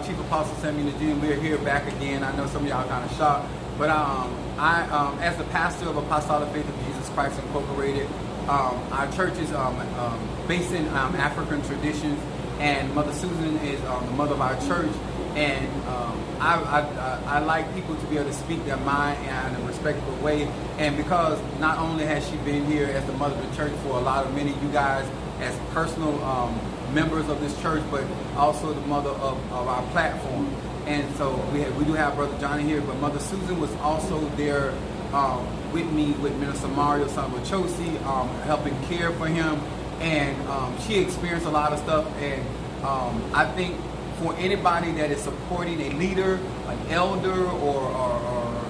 Chief Apostle Samuel Eugene. We're here back again. I know some of y'all kind of shocked, but as the pastor of Apostolic Faith of Jesus Christ Incorporated, our church is based in African traditions, and Mother Susan is the mother of our church. And I like people to be able to speak their mind in a respectable way. And because not only has she been here as the mother of the church for many of you guys as personal members of this church, but also the mother of our platform. And so we do have Brother Johnny here, but Mother Susan was also there with me, with Minister Mario, son of Chosi, helping care for him. And she experienced a lot of stuff. And I think for anybody that is supporting a leader, an elder, or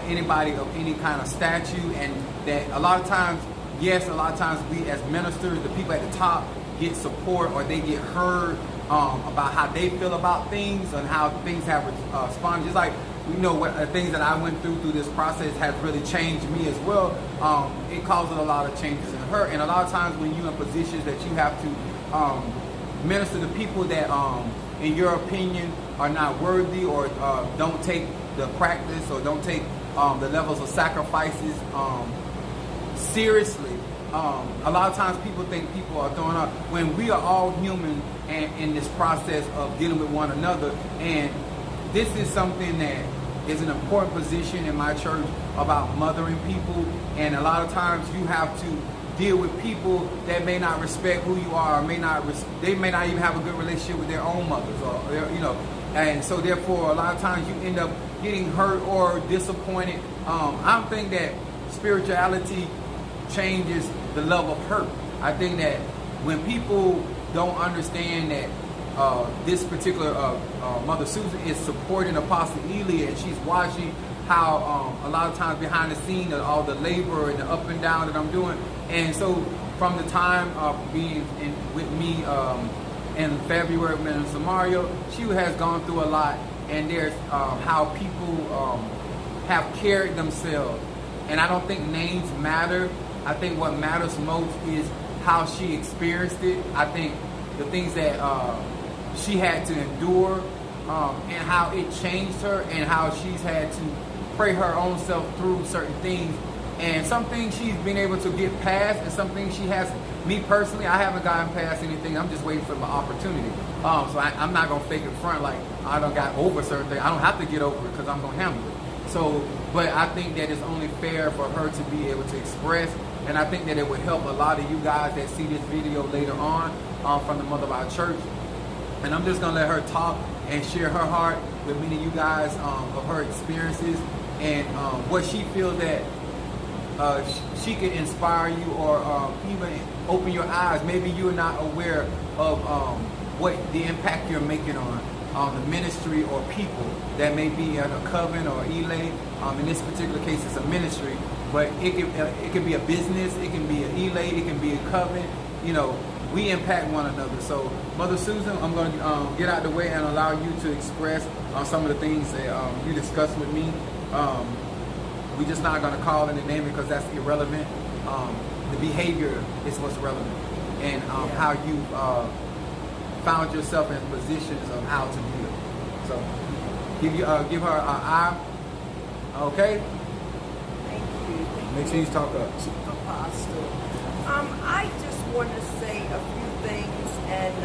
anybody of any kind of stature, and that a lot of times we as ministers, the people at the top, get support, or they get heard about how they feel about things and how things have responded. Just like, you know, what things that I went through this process has really changed me as well. It caused a lot of changes in her. And a lot of times when you're in positions that you have to minister to people that, in your opinion, are not worthy, or don't take the practice, or don't take the levels of sacrifices seriously. A lot of times people think people are throwing up, when we are all human and in this process of dealing with one another. And this is something that is an important position in my church about mothering people. And a lot of times you have to deal with people that may not respect who you are, or they may not even have a good relationship with their own mothers, or and so therefore a lot of times you end up getting hurt or disappointed. I don't think that spirituality changes the level of hurt. I think that when people don't understand that this particular Mother Susan is supporting Apostle Ely, and she's watching how a lot of times behind the scene all the labor and the up and down that I'm doing. And so from the time of being with me in February with Minister Mario, she has gone through a lot, and there's how people have carried themselves. And I don't think names matter. I think what matters most is how she experienced it. I think the things that she had to endure, and how it changed her, and how she's had to pray her own self through certain things. And some things she's been able to get past, and some things she has. Me personally, I haven't gotten past anything. I'm just waiting for my opportunity. So I'm not going to fake it front like I done got over certain things. I don't have to get over it because I'm going to handle it. So, but I think that it's only fair for her to be able to express. And I think that it would help a lot of you guys that see this video later on from the mother of our church. And I'm just going to let her talk and share her heart with many of you guys of her experiences, and what she feels that she can inspire you, or even open your eyes. Maybe you're not aware of what the impact you're making on the ministry or people that may be in a coven or Elay. In this particular case, it's a ministry, but it can be a business, it can be an Elay, it can be a coven. You know, we impact one another. So, Mother Susan, I'm going to get out of the way and allow you to express some of the things that you discussed with me. We're just not going to call any name because that's irrelevant. The behavior is what's relevant, and how you found yourself in positions of how to do it. So, give her an eye. Okay. Thank you. Make sure you talk up. Chief Apostle. I just want to say a few things, and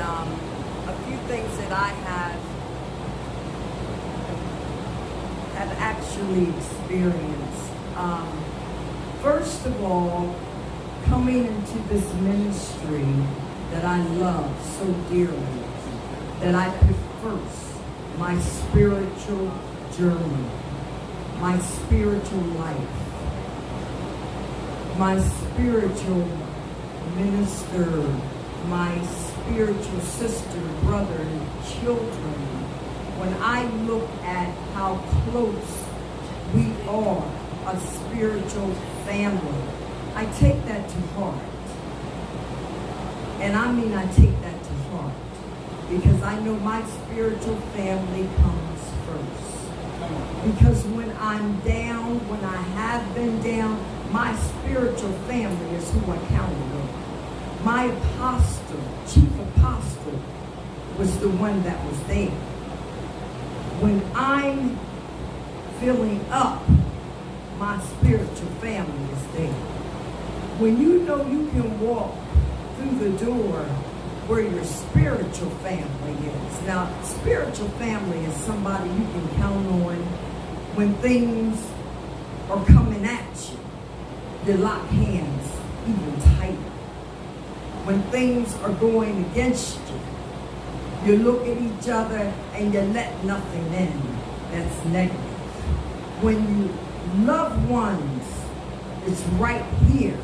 a few things that I have actually experienced. First of all, coming into this ministry that I love so dearly, that I put first my spiritual journey, my spiritual life, my spiritual minister, my spiritual sister, brother, and children. When I look at how close we are, a spiritual family, I take that to heart. And I mean, I take that to heart, because I know my spiritual family comes first. Because when I'm down, when I have been down, my spiritual family is who I count on. My apostle, chief apostle, was the one that was there. When I'm filling up, my spiritual family is there. When you know you can walk through the door where your spiritual family is. Now, spiritual family is somebody you can count on when things are coming at you. You lock hands even tighter. When things are going against you, you look at each other and you let nothing in that's negative. When you loved ones is right here,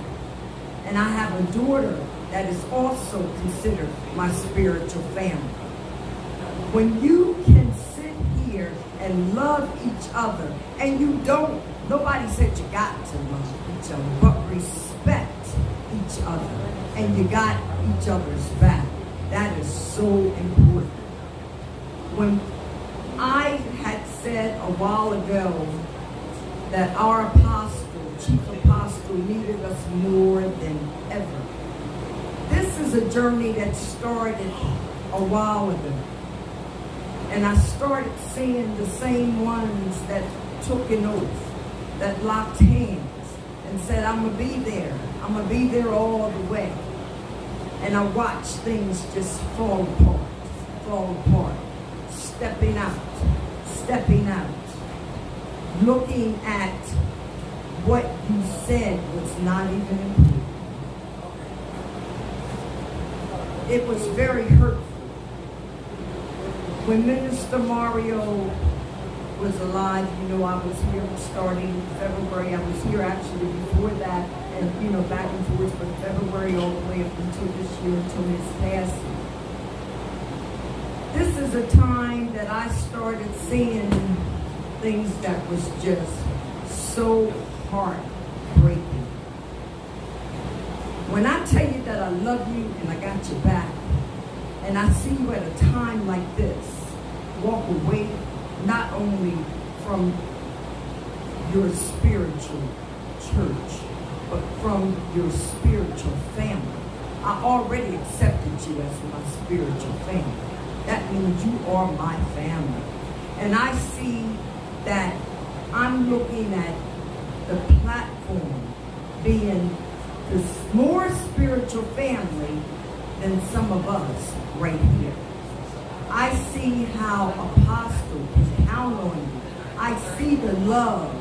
and I have a daughter that is also considered my spiritual family. When you can sit here and love each other, and you don't, nobody said you got to love each other, but respect each other, and you got each other's back. That is so important. When I had said a while ago that our apostle, chief apostle, needed us more than ever. This is a journey that started a while ago. And I started seeing the same ones that took an oath, that locked hands and said, I'm going to be there. I'm going to be there all the way. And I watched things just fall apart, stepping out, looking at what you said was not even important. It was very hurtful. When Minister Mario was alive, you know, I was here starting in February. I was here actually before that, and, you know, back and forth from February all the way up until this year, until his passing. This is a time that I started seeing things that was just so heartbreaking. When I tell you that I love you and I got your back, and I see you at a time like this, walk away not only from your spiritual church, but from your spiritual family. I already accepted you as my spiritual family. That means you are my family. And I see that I'm looking at the platform being the more spiritual family than some of us right here. I see how Apostle can count on you. I see the love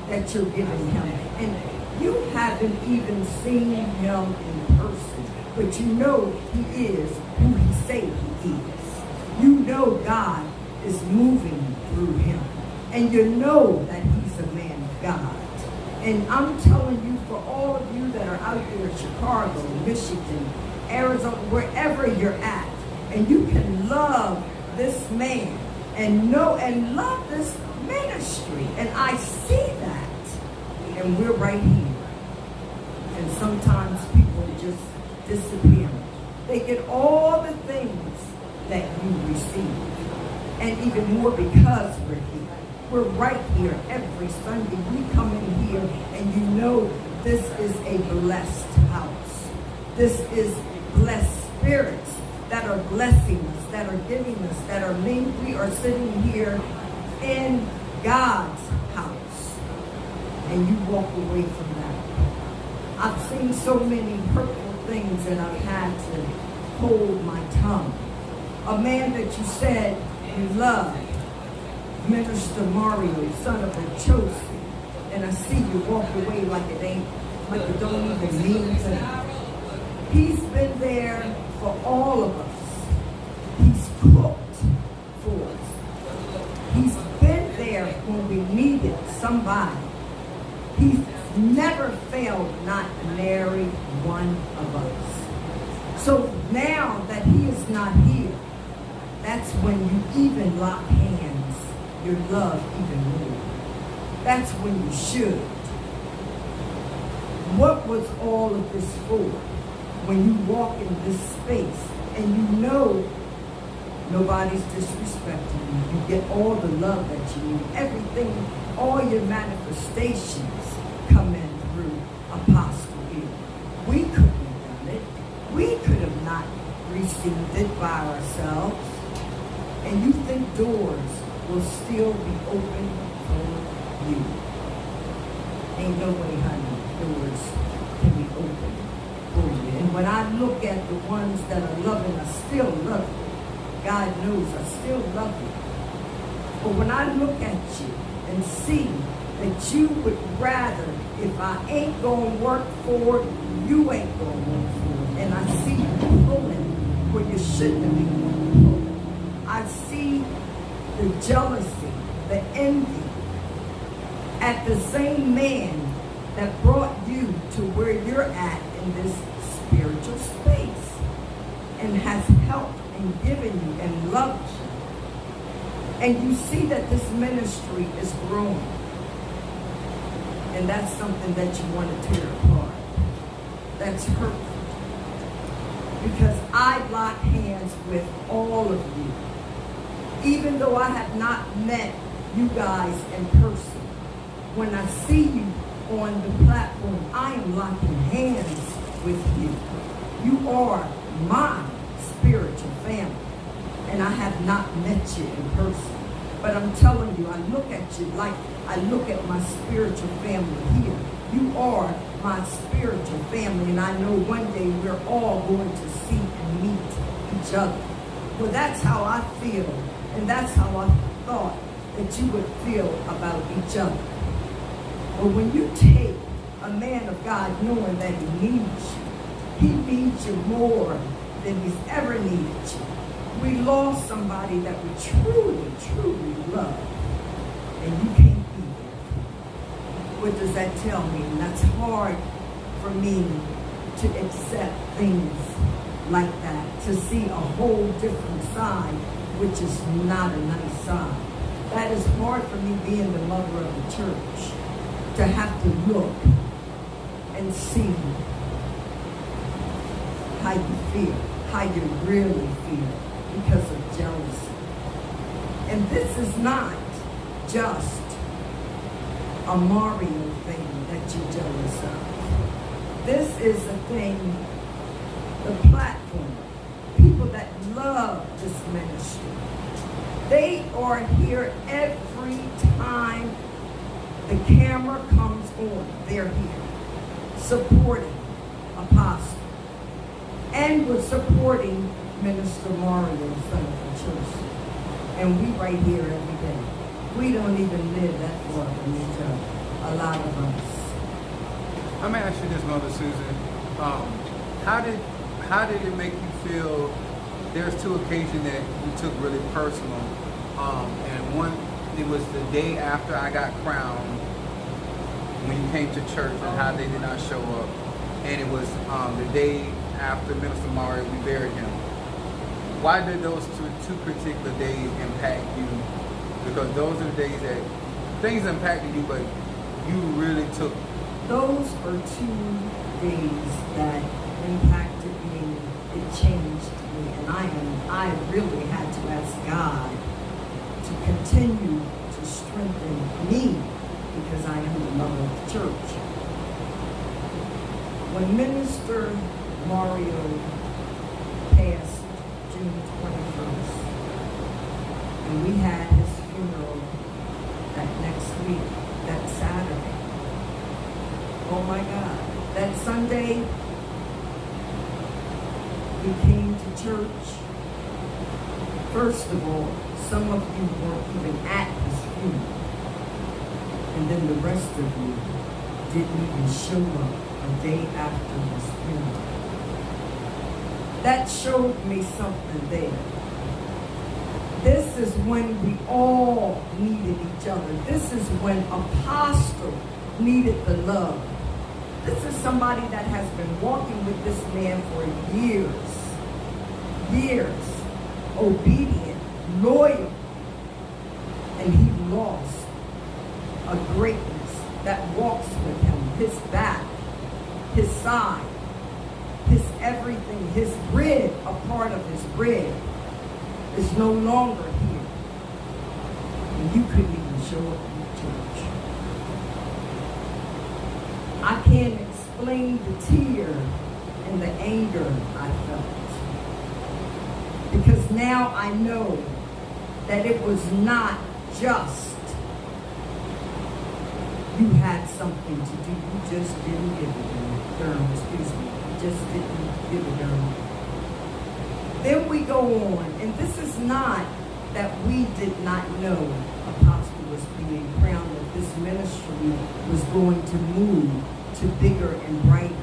that you're giving him. And you haven't even seen him in person, but you know he is who he says he is. You know God is moving through him. And you know that he's a man of God. And I'm telling you, for all of you that are out there in Chicago, Michigan, Arizona, wherever you're at, and you can love this man and know and love this ministry. And I see that. And we're right here. And sometimes people just disappear. They get all the things that you receive. And even more because we're here. We're right here every Sunday. We come in here and you know this is a blessed house. This is blessed spirits that are blessing us, that are giving us, that are mean. We are sitting here in God's house. And you walk away from that. I've seen so many hurtful things and I've had to hold my tongue. A man that you said you loved, Minister Mario, son of a Chelsea, and I see you walk away like it don't even mean to him. He's been there for all of us. He's cooked for us. He's been there when we needed somebody. He's never failed not to marry one of us. So now that he is not here, that's when you even lock hands, your love even more. That's when you should. What was all of this for? When you walk in this space and you know nobody's disrespecting you, you get all the love that you need. Everything, all your manifestations come in through Apostle here. We couldn't have done it. We could have not received it by ourselves. And you think doors will still be open for you. Ain't no way, honey, doors can be open for you. And when I look at the ones that are loving, I still love you. God knows I still love you. But when I look at you and see that you would rather, if I ain't going to work for it, you ain't going to work for it. And I see you pulling where you shouldn't be pulling. I see the jealousy, the envy at the same man that brought you to where you're at in this spiritual space and has helped and given you and loved you. And you see that this ministry is growing. And that's something that you want to tear apart. That's hurtful. Because I lock hands with all of you. Even though I have not met you guys in person, when I see you on the platform, I am locking hands with you. You are my spiritual family. And I have not met you in person. But I'm telling you, I look at you like I look at my spiritual family here. You are my spiritual family, and I know one day we're all going to see and meet each other. Well, that's how I feel, and that's how I thought that you would feel about each other. But when you take a man of God knowing that he needs you more than he's ever needed you. We lost somebody that we truly, truly love, and you can't be there. What does that tell me? And that's hard for me to accept things like that, to see a whole different side, which is not a nice side. That is hard for me being the mother of the church, to have to look and see how you feel, how you really feel because of jealousy. And this is not just a Mario thing that you're jealous of. This is a thing, the platform, people that love this ministry. They are here every time the camera comes on. They're here supporting Apostle. And we're supporting Minister Mario, son of the church. And we right here every day. We don't even live that far from each other, a lot of us. Let me ask you this, Mother Susan. How did it make you feel? There's two occasions that you took really personal. And one, it was the day after I got crowned, when you came to church, and how they did not show up. And it was the day after Minister Mario, we buried him. Why did those two particular days impact you? Because those are the days that things impacted you, but you really took. Those are 2 days that impacted me. It changed me, and I really had to ask God to continue to strengthen me because I am the mother of the church. When Minister Mario passed June 21st, and we had his funeral that next week, that Saturday. Oh my God. That Sunday, we came to church. First of all, some of you weren't even at his funeral. And then the rest of you didn't even show up a day after his funeral. That showed me something there. This is when we all needed each other. This is when Apostle needed the love. This is somebody that has been walking with this man for years. Years. Obedient, loyal. And he lost a greatness that walks with him. His back, his side, his everything, his rib, a part of his rib, is no longer here. And you couldn't even show up in the church. I can't explain the tear and the anger I felt. Because now I know that it was not just you had something to do. You just didn't give it Durham, excuse me. You just didn't give it Durham. Then we go on, and this is not that we did not know Apostle was being crowned, that this ministry was going to move to bigger and brighter.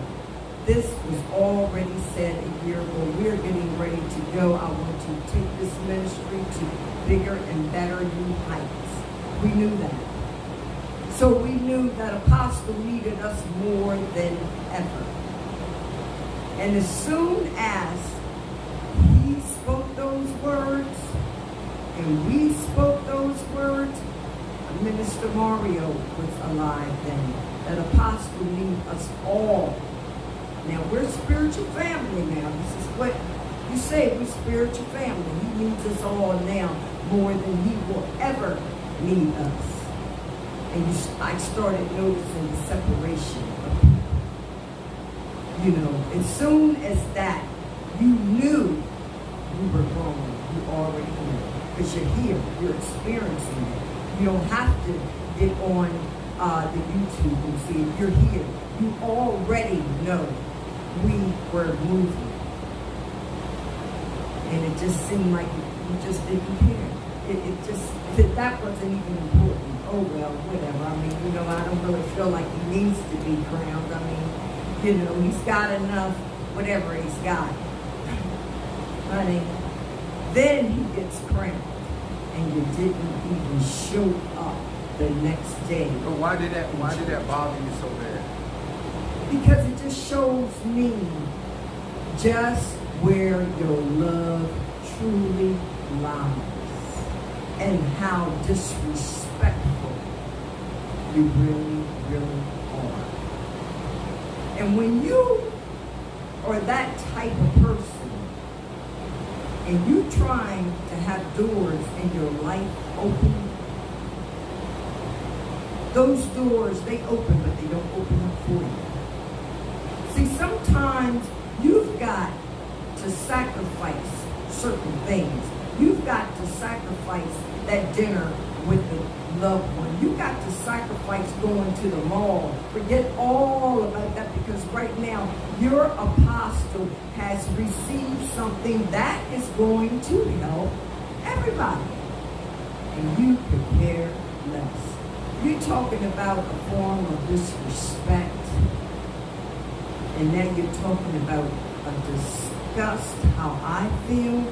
This was already said a year ago. We're getting ready to go. I want to take this ministry to bigger and better new heights. We knew that. So we knew that Apostle needed us more than ever. And as soon as he spoke those words, and we spoke those words, Minister Mario was alive then. That Apostle needs us all. Now we're spiritual family now. This is what you say, we're spiritual family. He needs us all now more than he will ever need us. And I started noticing the separation of people. You know, as soon as that, you knew you were growing. You already knew. Because you're here. You're experiencing it. You don't have to get on the YouTube and see it. You're here. You already know we were moving. And it just seemed like you just didn't care. That wasn't even important. Oh, well, whatever. I mean, you know, I don't really feel like he needs to be crowned. I mean, you know, he's got enough, whatever he's got. Honey, then he gets crowned, and you didn't even show up the next day. But why did that bother you so bad? Because it just shows me just where your love truly lies and how disrespectful you really, really are. And when you are that type of person and you trying to have doors in your life open, those doors, they open, but they don't open up for you. See, sometimes you've got to sacrifice certain things. You've got to sacrifice that dinner with the loved one. You've got to sacrifice going to the mall. Forget all about that, because right now your apostle has received something that is going to help everybody. And you could care less. You're talking about a form of disrespect. And now you're talking about a disgust, how I feel.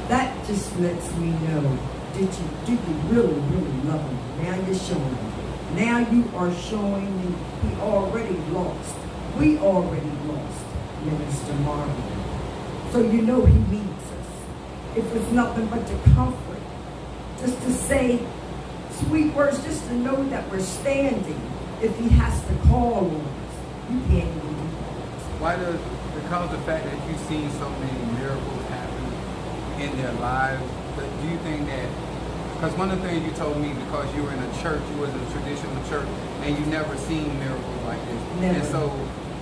That just lets me know, did you really, really love him? Now you're showing him. Now you are showing me he already lost. We already lost Minister Marvin. So you know he needs us. If it's nothing but to comfort, just to say sweet words, just to know that we're standing. If he has to call on us, you can't even do that. Why does, because of the fact that you've seen so many miracles happen in their lives, but do you think that, because one of the things you told me, because you were in a church, you was in a traditional church, and you never seen miracles like this. Never. And so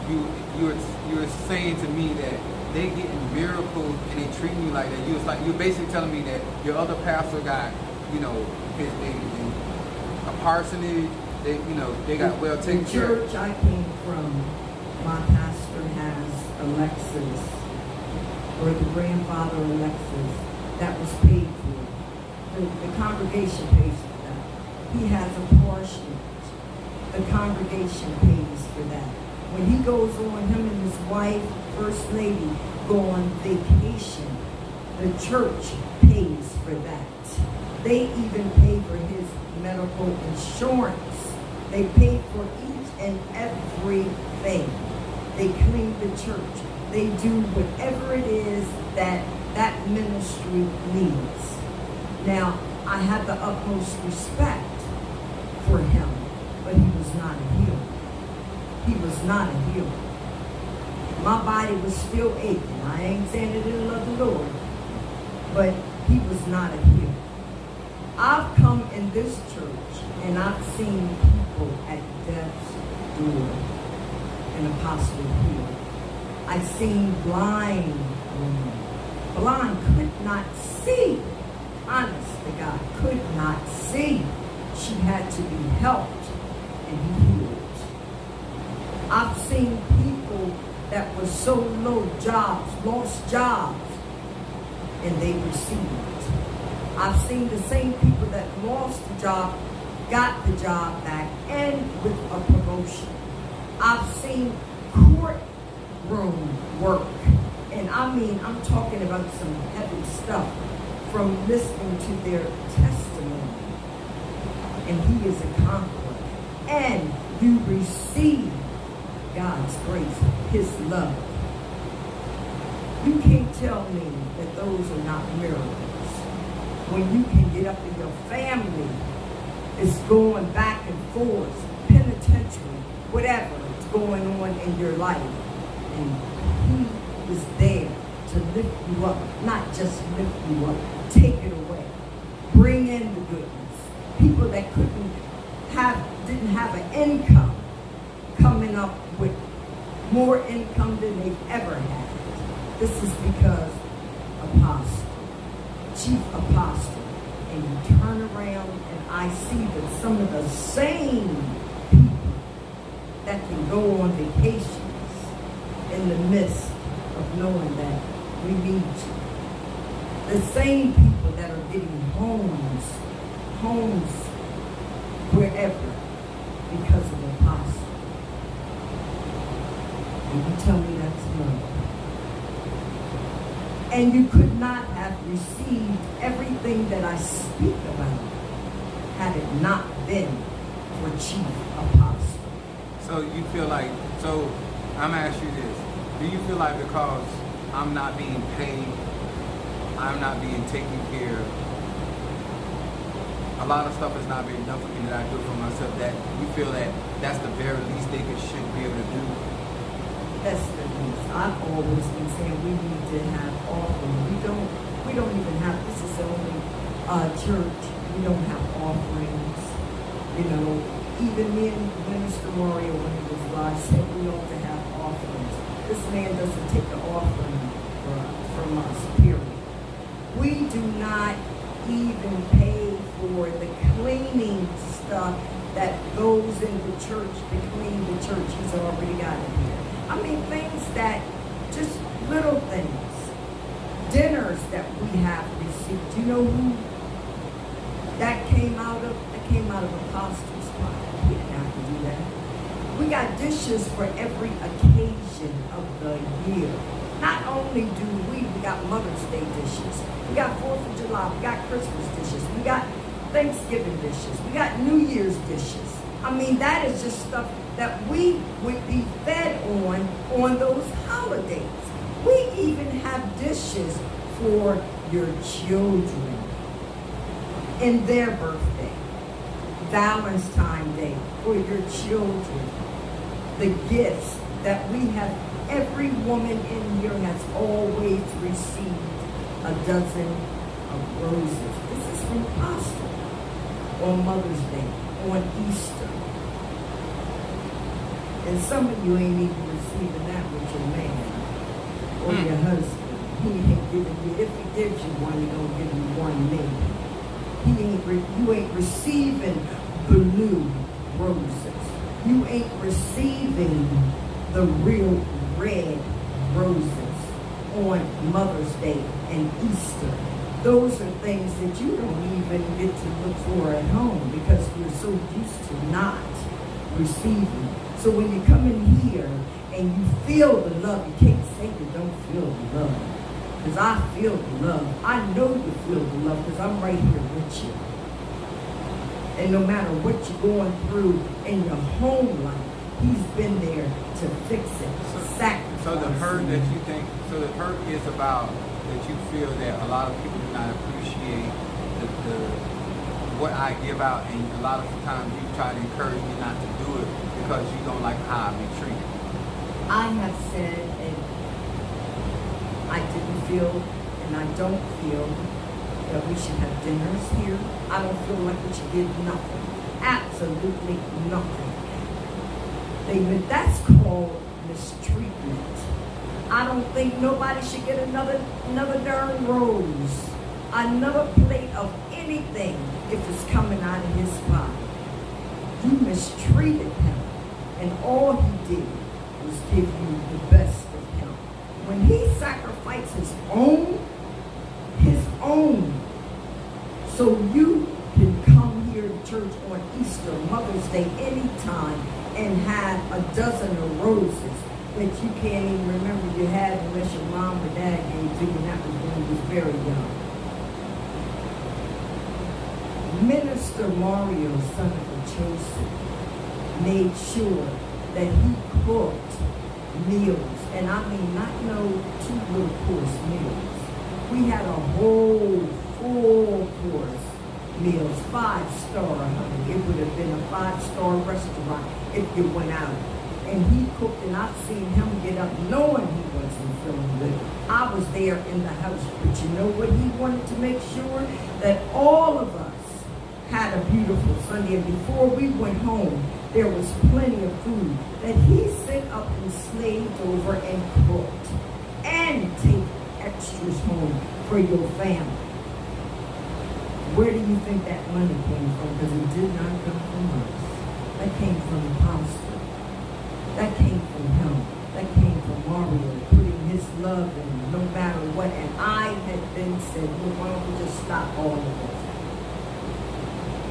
you were saying to me that they getting miracles and they treating you like that. You was like, you're basically telling me that your other pastor got, you know, a parsonage, they got well taken care of. The church I came from, my pastor has Alexis, or the grandfather Alexis, that was paid for. The congregation pays for that. He has a parsonage. The congregation pays for that. When he goes on, him and his wife, First Lady, go on vacation, the church pays for that. They even pay for his medical insurance. They pay for each and everything. They clean the church. They do whatever it is that ministry needs. Now, I have the utmost respect for him, but he was not a healer. He was not a healer. My body was still aching. I ain't saying I didn't love the Lord, but he was not a healer. I've come in this church and I've seen people at death's door, an apostle healed. I've seen blind women. Blind, could not see. Honest to God. could not see. She had to be helped, and he healed. I've seen people that were so low, lost jobs, and they received. I've seen the same people that lost the job, got the job back, and with a promotion. I've seen courtroom work, and I mean, I'm talking about some heavy stuff from listening to their testimony. And he is a conqueror. And you receive God's grace, his love. You can't tell me that those are not miracles. When you can get up in your family, it's going back and forth, penitentiary, whatever is going on in your life. And he is there to lift you up, not just lift you up, take it away, bring in the goodness. People that didn't have an income, coming up with more income than they've ever had. This is because chief apostle, and you turn around and I see that some of the same people that can go on vacations in the midst of knowing that we need you. The same people that are getting homes wherever because of apostle. And you tell me that's love. And you could not have received everything that I speak about had it not been for chief apostle. So you feel like, so I'm gonna ask you this. Do you feel like because I'm not being paid, I'm not being taken care of, a lot of stuff is not being done for me that I do for myself, that you feel that that's the very least they should be able to do? That's the least. I've always been saying we need to have offerings. We don't even have, this is the only church, we don't have offerings. You know, even me and Minister Mario, when he was alive, said we ought to have offerings. This man doesn't take the offering from us, period. We do not even pay for the cleaning stuff that goes in the church to clean the church. He's already got it here. I mean, things that, just little things. Dinners that we have received. Do you know who that came out of? That came out of Apostles' Pie. We didn't have to do that. We got dishes for every occasion of the year. Not only do we got Mother's Day dishes, we got 4th of July, we got Christmas dishes, we got Thanksgiving dishes, we got New Year's dishes. I mean, that is just stuff that we would be fed on those holidays. We even have dishes for your children in their birthday, Valentine's Day for your children. The gifts that we have, every woman in here has always received a dozen of roses. This is from Apostle on Mother's Day, on Easter. And some of you ain't even receiving that with your man or your husband. He ain't giving you, if he gives you one, he gonna give you one maybe. You ain't receiving blue roses. You ain't receiving the real red roses on Mother's Day and Easter. Those are things that you don't even get to look for at home because you're so used to not receiving. So when you come in here and you feel the love, you can't say you don't feel the love. Because I feel the love. I know you feel the love because I'm right here with you. And no matter what you're going through in your home life, he's been there to fix it, to sacrifice. So the hurt that you think, so the hurt is about that you feel that a lot of people do not appreciate what I give out, and a lot of times you try to encourage me not to do it because you don't like how I be treated. I have said, and I didn't feel, and I don't feel that we should have dinners here. I don't feel like we should give nothing, absolutely nothing. That's called mistreatment. I don't think nobody should get another darn rose, another plate of anything anything if it's coming out of his body. You mistreated him, and all he did was give you the best of him. When he sacrificed his own, so you can come here to church on Easter, Mother's Day, anytime, and have a dozen of roses that you can't even remember you had unless your mom or dad gave to you, and that was when you was very young. Minister Mario, son of Joseph, made sure that he cooked meals, and I mean not no 2 little course meals. We had a whole full course meals, 5-star, honey. It would have been a 5-star restaurant if you went out. And he cooked, and I've seen him get up knowing he wasn't feeling good. I was there in the house, but you know what? He wanted to make sure that all of us had a beautiful Sunday, and before we went home, there was plenty of food that he set up and slaved over and cooked, and take extras home for your family. Where do you think that money came from? Because it did not come from us. That came from the pastor. That came from him. That came from Mario, putting his love in no matter what. And I had been said, well, why don't we just stop all of this?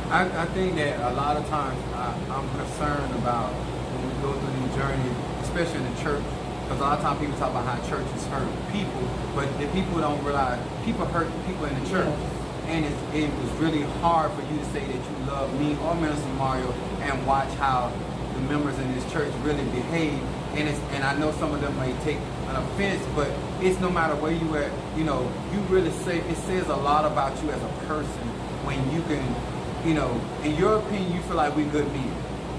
I think that a lot of times I'm concerned about when we go through the journey, especially in the church, because a lot of times people talk about how churches hurt people, but the people don't realize people hurt people in the church. Yes. And it was really hard for you to say that you love me or Minister Mario and watch how the members in this church really behave. And I know some of them may take an offense, but it's no matter where you at, you know, you really say, it says a lot about you as a person when you can, you know, in your opinion, you feel like we're good men.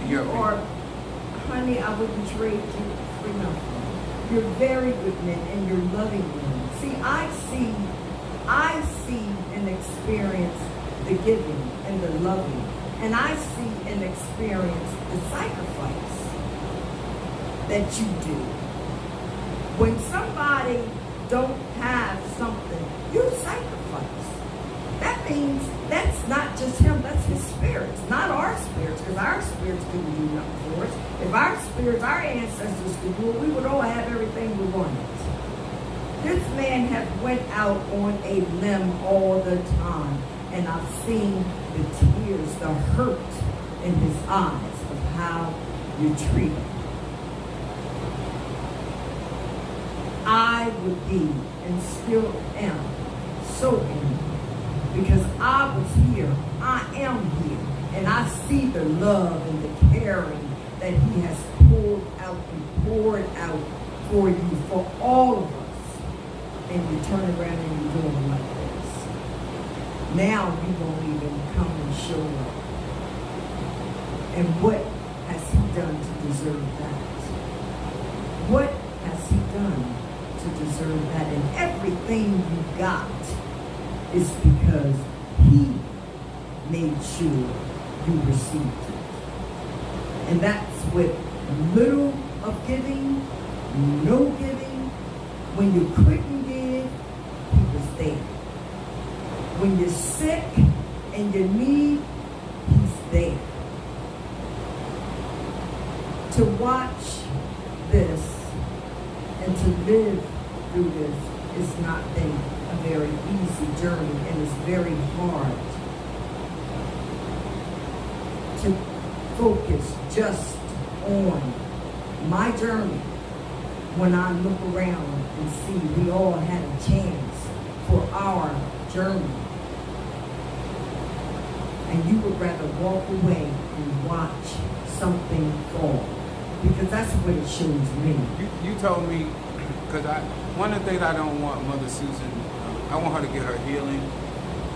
In your opinion. Or, honey, I wouldn't trade you for nothing. You're very good men, and you're loving men. See, I see and experience the giving and the loving. And I see and experience the sacrifice that you do. When somebody don't have something, you sacrifice. That means that's not just him, that's his spirits, not our spirits, because our spirits couldn't do nothing for us. If our spirits, our ancestors could do it, we would all have everything we wanted. This man have went out on a limb all the time, and I've seen the tears, the hurt in his eyes of how you treat him. I would be, and still am, so angry, because I was here, I am here, and I see the love and the caring that he has poured out for you, for all of us. And you turn around and you do it like this. Now you won't even come and show up. And what has he done to deserve that? What has he done to deserve that? And everything you got is because he made sure you received it. And that's with little of giving, no giving. When you couldn't give, he was there. When you're sick and you need, he's there. To watch this and to live through this has not been a very easy journey, and it's very hard to focus just on my journey when I look around and see we all had a chance for our journey. And you would rather walk away and watch something fall, because that's what it shows me. You told me, because one of the things I don't want Mother Susan, I want her to get her healing,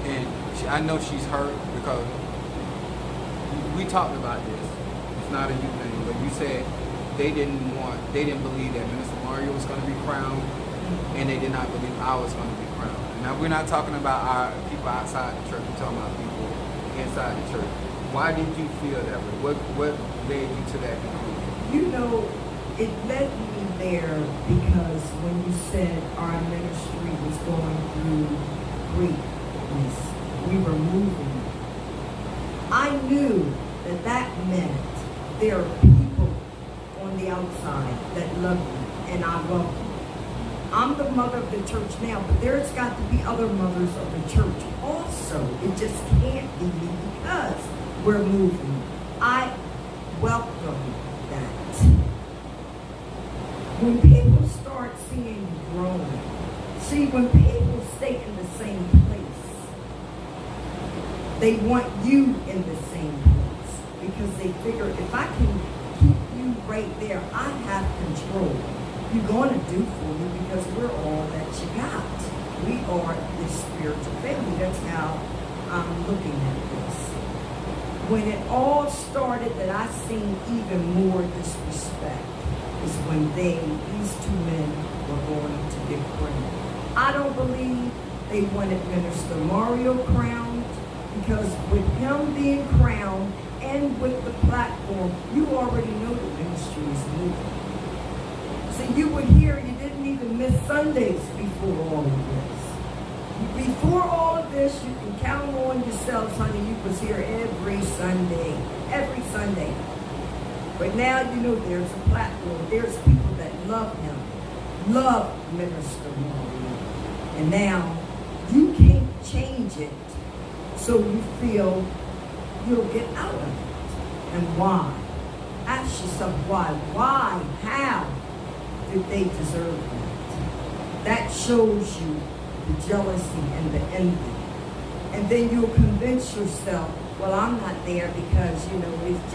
and I know she's hurt because we talked about this. It's not a you thing, but you said they didn't believe that Minister Mario was going to be crowned, and they did not believe I was going to be crowned. Now, we're not talking about our people outside the church, we're talking about people inside the church. Why did you feel that way? What led you to that conclusion? You know, it led me there because when you said our ministry was going through greatness, we were moving. I knew that that meant there are people on the outside that love you, and I love you. I'm the mother of the church now, but there's got to be other mothers of the church also. It just can't be me because we're moving. I welcome that. When people start seeing you growing, see, when people stay in the same place, they want you in the same place because they figure if I can keep you right there, I have control. You're going to do for me because we're all that you got. We are the spiritual family. That's how I'm looking at this. When it all started that I seen even more disrespect is when these two men were going to get crowned. I don't believe they wanted Minister Mario crowned because with him being crowned and with the platform, you already know the ministry is moving. So you would hear, you didn't even miss Sundays before all of this. Before all of this, you can count on yourselves, honey, you was here every Sunday. Every Sunday. But now you know there's a platform. There's people that love him. Love Minister Mario. And now you can't change it so you feel you'll get out of it. And why? Ask yourself why. Why? How? Did they deserve that? That shows you the jealousy and the envy. And then you'll convince yourself, well, I'm not there because, it's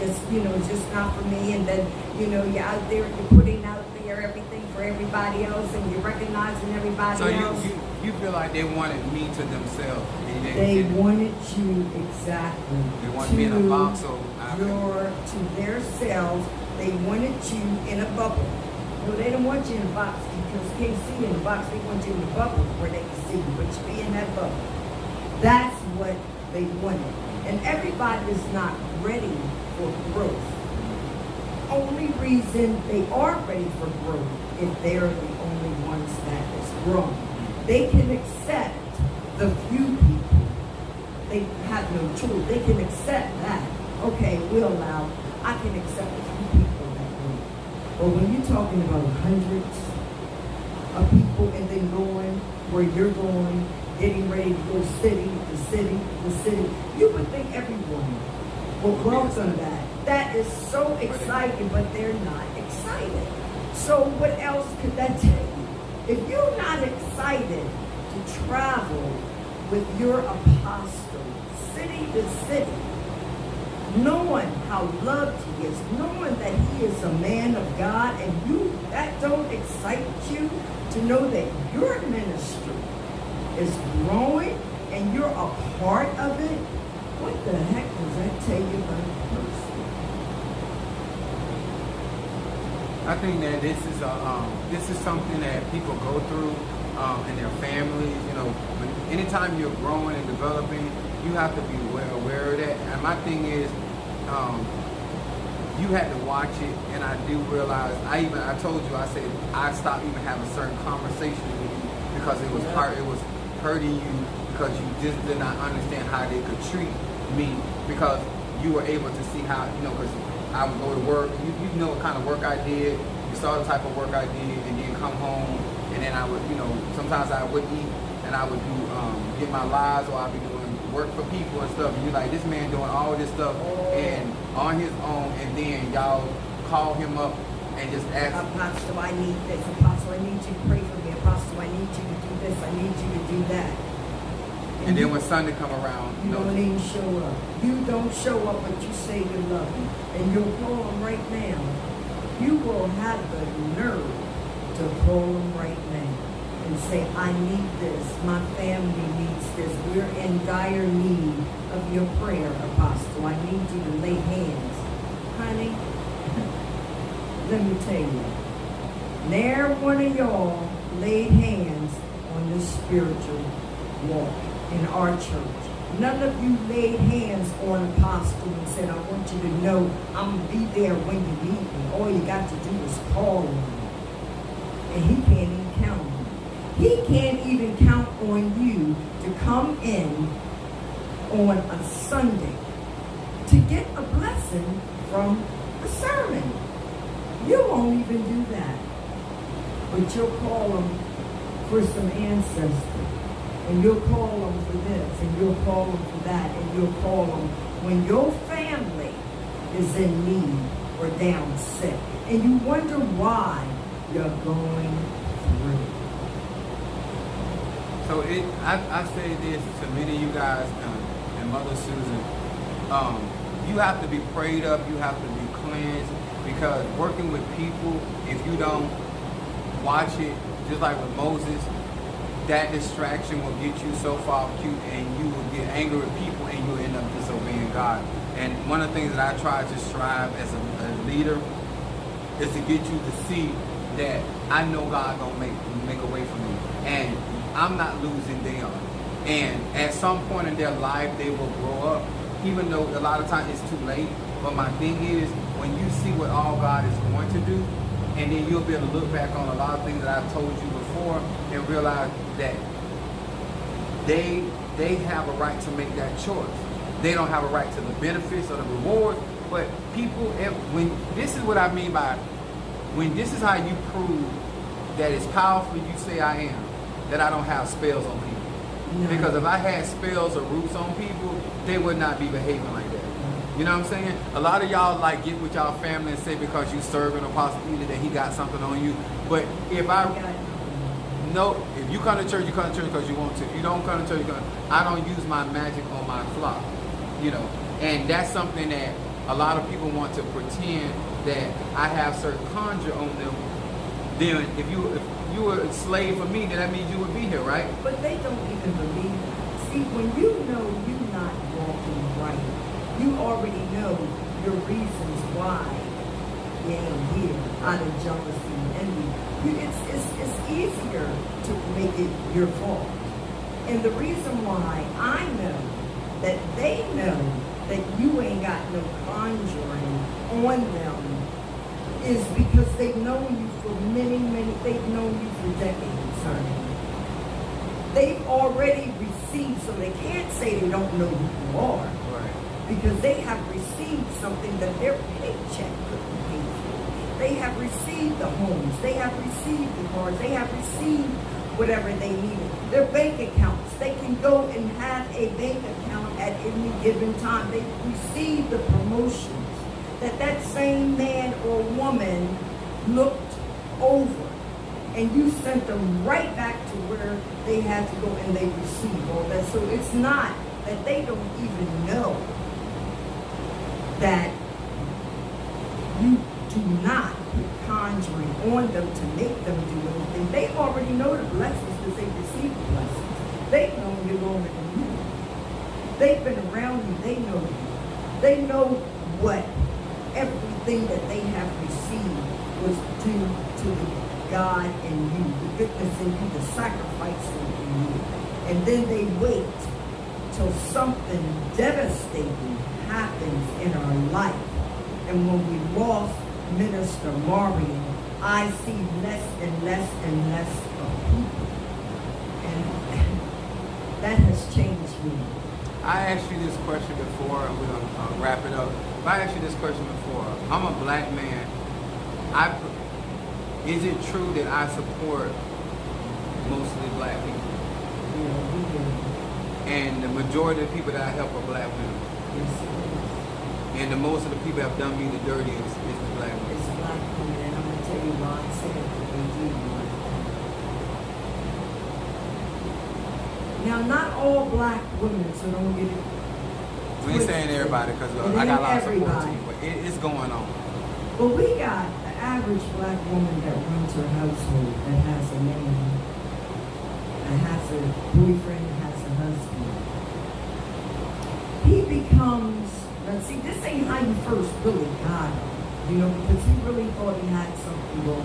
just not for me. And then, you're out there, you're putting out there everything for everybody else and you're recognizing everybody else. So you feel like they wanted me to themselves. They wanted you exactly. They wanted me in a box. To their selves, they wanted you in a bubble. No, they don't want you in a box because you can't see in the box. They want you in the bubble where they can see you, but you be in that bubble. That's what they wanted. And everybody is not ready for growth. Only reason they are ready for growth if they're the only ones that is growing. They can accept the few people. They have no choice. They can accept that. Okay, we'll allow. I can accept a few people that way. But when you're talking about hundreds of people and then going where you're going, getting ready to go city to city to city, you would think everyone will welcome that. That is so exciting, but they're not excited. So what else could that tell you? If you're not excited to travel with your apostle, city to city, knowing how loved he is, knowing that he is a man of God, and that don't excite you to know that your ministry is growing and you're a part of it, what the heck does that tell you about a person? I think that this is something that people go through in their families. Anytime you're growing and developing, you have to be well aware of that. And my thing is, you had to watch it, and I do realize. I told you, I said I stopped even having certain conversations with you because it was hard. It was hurting you because you just did not understand how they could treat me because you were able to see how because I would go to work. You know what kind of work I did. You saw the type of work I did, and then come home, and then I would sometimes I would eat, and I would do get my lives, or I'd be doing work for people and stuff. And you're like, this man doing all this stuff and on his own, and then y'all call him up and just ask, Apostle, I need this. Apostle, I need you to pray for me. Apostle, I need you to do this. I need you to do that. and then when Sunday come around, you don't even show up. You don't show up, but you say you love him, and you'll call him right now. You will have the nerve to call him right now and say, I need this. My family needs this. We're in dire need of your prayer, Apostle. I need you to lay hands. Honey, let me tell you. Ne'er one of y'all laid hands on this spiritual walk in our church. None of you laid hands on Apostle and said, I want you to know I'm going to be there when you need me. All you got to do is call him. And he can't even count on you. He can't even count on you to come in on a Sunday to get a blessing from a sermon. You won't even do that. But you'll call them for some ancestors. And you'll call them for this. And you'll call them for that. And you'll call them when your family is in need or down sick. And you wonder why you're going through. So I say this to many of you guys and Mother Susan. You have to be prayed up. You have to be cleansed, because working with people, if you don't watch it, just like with Moses, that distraction will get you so far cute, and you will get angry with people, and you'll end up disobeying God. And one of the things that I try to strive as a leader is to get you to see that I know God gonna make a way for me, and I'm not losing them. And at some point in their life, they will grow up, even though a lot of times it's too late. But my thing is, when you see what all God is going to do, and then you'll be able to look back on a lot of things that I've told you before and realize that they have a right to make that choice. They don't have a right to the benefits or the rewards. But people, when this is what I mean by, when this is how you prove that it's powerful, you say I am, that I don't have spells on people. No. Because if I had spells or roots on people, they would not be behaving like that. You know what I'm saying? A lot of y'all like get with y'all family and say because you serving Apostle Ely that he got something on you. But if if you come to church, you come to church because you want to. If you don't come to church, I don't use my magic on my flock. You know, and that's something that a lot of people want to pretend that I have certain conjure on them. Then if you were a slave for me, then that means you would be here, right? But they don't even believe that. See, when you know you're not walking right, you already know your reasons why you ain't here out of jealousy and envy. It's easier to make it your fault. And the reason why I know that they know that you ain't got no conjuring on them is because they've known you for they've known you for decades, honey. They've already received, so they can't say they don't know who you are. Right. Because they have received something that their paycheck couldn't pay for. They have received the homes. They have received the cars. They have received whatever they needed. Their bank accounts. They can go and have a bank account at any given time. They receive the promotions that same man or woman looked over. And you sent them right back to where they had to go, and they received all that. So it's not that they don't even know that you do not put conjuring on them to make them do anything. They already know the blessings because they received the blessings. They've known you longer than you. They've been around you. They know you. They know what everything that they have received was due to the God in you, the goodness in you, the sacrifice in you. And then they wait till something devastating happens in our life. And when we lost Minister Marion, I see less and less and less of people. And that has changed me. I asked you this question before, and we're going to wrap it up. If I asked you this question before, I'm a black man. Is it true that I support mostly black people? Yeah, we do. And the majority of the people that I help are black women. Yes, it is. And the most of the people that have done me the dirtiest is the black women. It's black women, and I'm going to tell you why I said that they do like that. Now, not all black women, so don't get it. We ain't saying everybody, because I got a lot of support team, but it's going on. But we got an average black woman that runs her household, that has a man, that has a boyfriend, that has a husband. He becomes, now see, this ain't how you first really got him, you know, because he really thought he had something going on.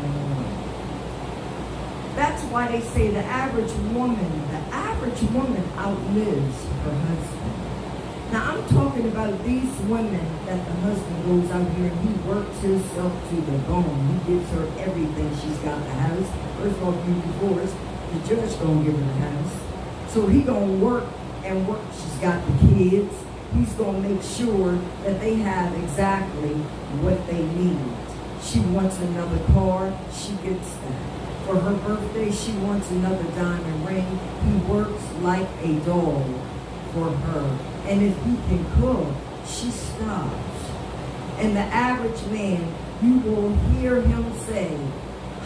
That's why they say the average woman outlives her husband. Now, I'm talking about these women that the husband goes out here and he works himself to the bone. He gives her everything. She's got the house. First of all, if you divorce, the judge gonna give her the house. So he gonna work and work. She's got the kids. He's going to make sure that they have exactly what they need. She wants another car. She gets that. For her birthday, she wants another diamond ring. He works like a dog for her. And if he can cook, she stops. And the average man, you will hear him say,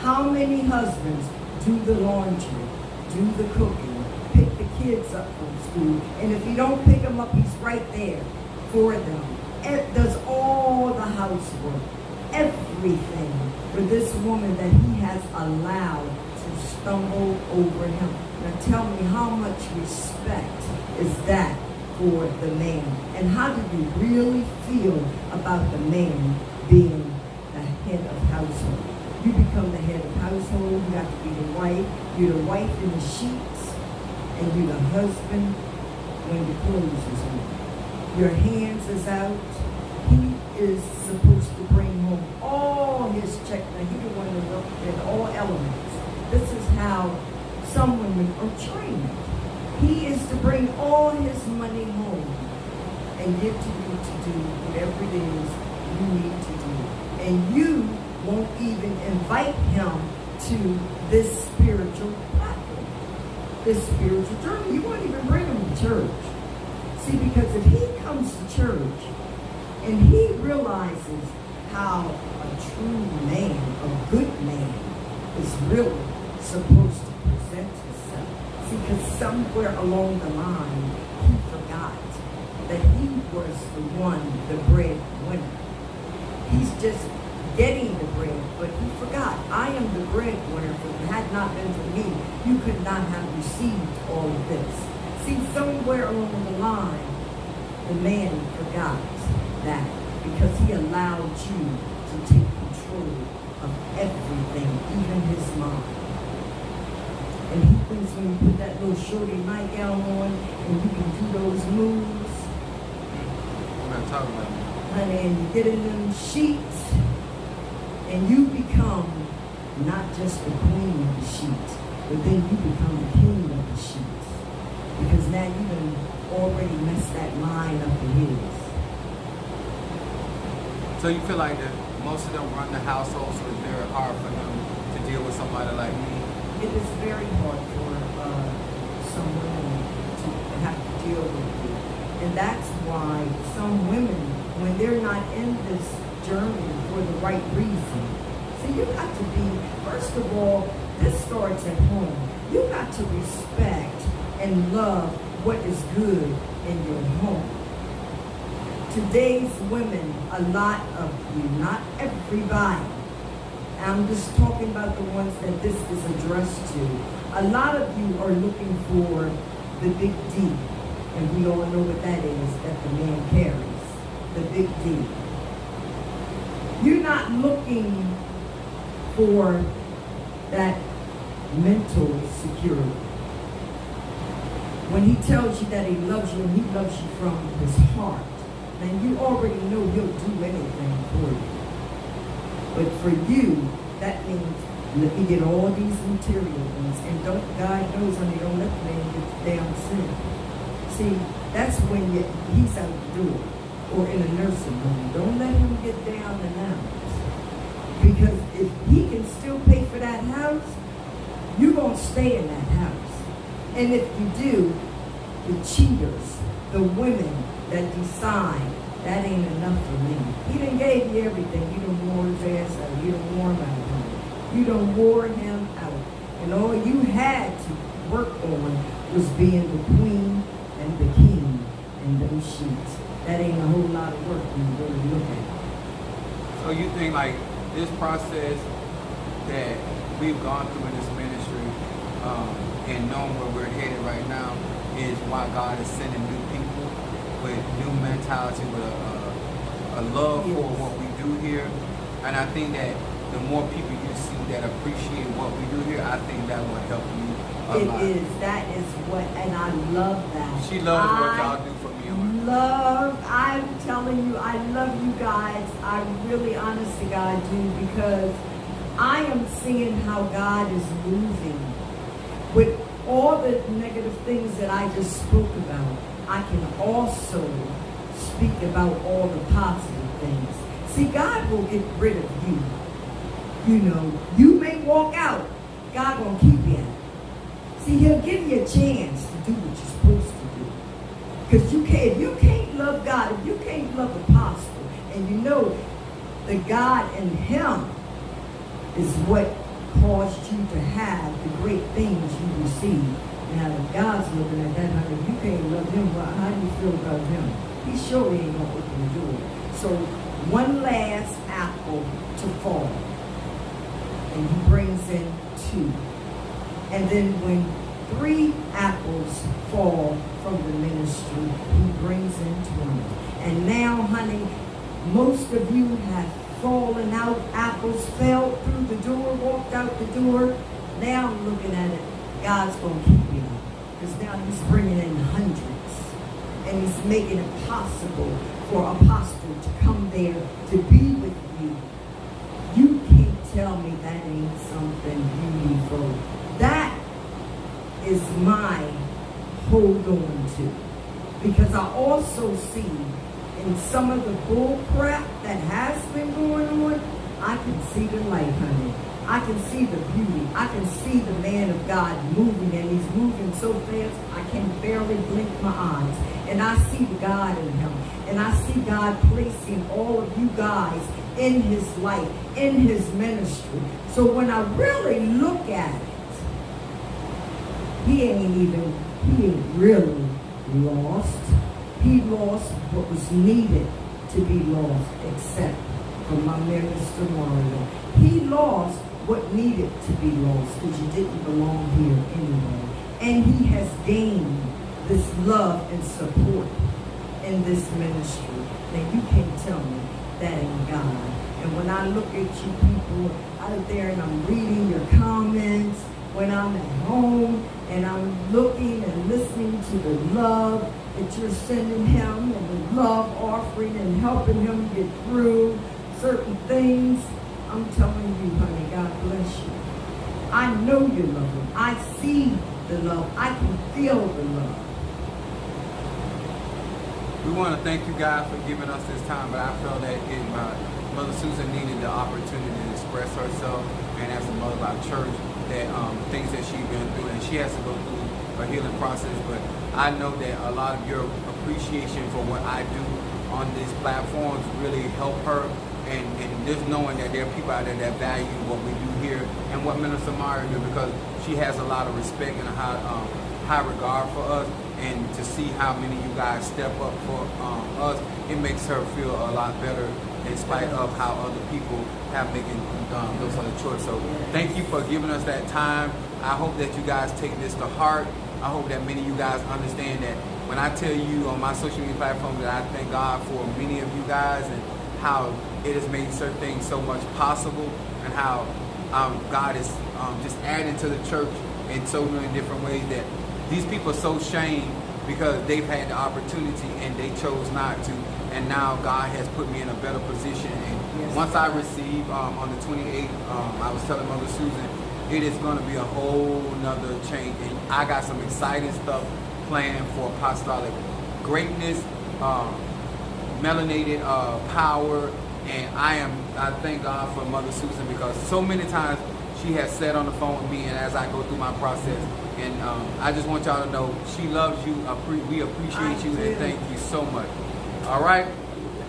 how many husbands do the laundry, do the cooking, pick the kids up from school, and if you don't pick them up, he's right there for them. Does all the housework, everything for this woman that he has allowed to stumble over him. Now tell me, how much respect is that for the man? And how do you really feel about the man being the head of household? You become the head of household, you got to be the wife. You're the wife in the sheets, and you're the husband when the clothes is on. Your hands is out. He is supposed to bring home all his check. Now, he the one to work in all elements. This is how some women are trained. He is to bring all his money home and give to you to do whatever it is you need to do. And you won't even invite him to this spiritual platform, this spiritual journey. You won't even bring him to church. See, because if he comes to church and he realizes how a true man, a good man, is really supposed to present himself. See, because somewhere along the line, he forgot that he was the one, the breadwinner. He's just getting the bread, but he forgot, I am the breadwinner. If it had not been for me, you could not have received all of this. See, somewhere along the line, the man forgot that because he allowed you to take control of everything, even his mind. And he thinks when you put that little shorty nightgown on and you can do those moves, I'm not talking about me. honey, and you get in them sheets, and you become not just the queen of the sheets, but then you become the king of the sheets. Because now you done already messed that mind up of his. So you feel like that most of them run the household, so it's very hard for them to deal with somebody like me? It is very hard for some women to have to deal with you. And that's why some women, when they're not in this journey for the right reason, see, you got to be, first of all, this starts at home. You got to respect and love what is good in your home. Today's women, a lot of you, not everybody, I'm just talking about the ones that this is addressed to. A lot of you are looking for the big D, and we all know what that is, that the man carries, the big D. You're not looking for that mental security. When he tells you that he loves you, and he loves you from his heart, then you already know he'll do anything for you. But for you, that means, let me get all these material things, and God knows, honey, don't let the man get down sick. See, that's when he's out the door, or in a nursing home. Don't let him get down and out. Because if he can still pay for that house, you're going to stay in that house. And if you do, the cheaters, the women that decide, that ain't enough for me. He done gave you everything. You done wore his ass out. You done wore him out. You done wore him out. And all you had to work on was being the queen and the king in those sheets. That ain't a whole lot of work when you really look at it. So you think like this process that we've gone through in this ministry and knowing where we're headed right now is why God is sending new people with new mentality, with a love for what we do here. And I think that the more people you see that appreciate what we do here, I think that will help you a lot. It is. That is what, and I love that. She loves what y'all do for me. I'm telling you, I love you guys. I really, honest to God, do, because I am seeing how God is moving with all the negative things that I just spoke about, I can also speak about all the positive things. See, God will get rid of you. You know, you may walk out. God gonna keep you. See, he'll give you a chance to do what you're supposed to do. Because if you can't love God, if you can't love the apostle, and you know the God in him is what caused you to have the great things you received. Now, if God's looking at that, honey, if you can't love him, well, how do you feel about him? He surely ain't gonna open the door. So, one last apple to fall. And he brings in 2. And then when 3 apples fall from the ministry, he brings in 20. And now, honey, most of you have fallen out. Apples fell through the door, walked out the door. Now I'm looking at it. God's going to keep you. Because now he's bringing in hundreds. And he's making it possible for apostle to come there to be with you. You can't tell me that ain't something beautiful. That is my hold on to. Because I also see in some of the bull crap that has been going on, I can see the light, honey. I can see the beauty. I can see the man of God moving, and he's moving so fast I can barely blink my eyes. And I see the God in him. And I see God placing all of you guys in his life, in his ministry. So when I really look at it, he ain't really lost. He lost what was needed to be lost, except for my minister Mario. He lost what needed to be lost because you didn't belong here anyway. And he has gained this love and support in this ministry. Now you can't tell me that ain't God. And when I look at you people out there and I'm reading your comments, when I'm at home and I'm looking and listening to the love that you're sending him and the love offering and helping him get through certain things, I'm telling you, honey, God bless you. I know you love him. I see the love. I can feel the love. We want to thank you guys for giving us this time, but I felt that Mother Susan needed the opportunity to express herself, and as a mother of our church, that things that she's been through, and she has to go through a healing process. But I know that a lot of your appreciation for what I do on these platforms really help her, and just knowing that there are people out there that value what we do here and what Minister Mario do, because she has a lot of respect and a high regard for us. And to see how many of you guys step up for us, it makes her feel a lot better in spite of how other people have making those other choices. So thank you for giving us that time. I hope that you guys take this to heart. I hope that many of you guys understand that when I tell you on my social media platform that I thank God for many of you guys and how it has made certain things so much possible, and how God is just adding to the church in so many different ways, that these people are so shamed because they've had the opportunity and they chose not to. And now God has put me in a better position. And once I receive on the 28th, I was telling Mother Susan, it is going to be a whole nother change. And I got some exciting stuff planned for apostolic greatness, melanated power. And I thank God for Mother Susan, because so many times she has sat on the phone with me, and as I go through my process, and I just want y'all to know she loves you. We appreciate you, and thank you so much. All right?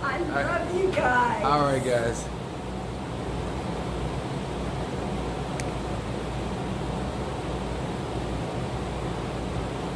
I love you guys. All right, guys.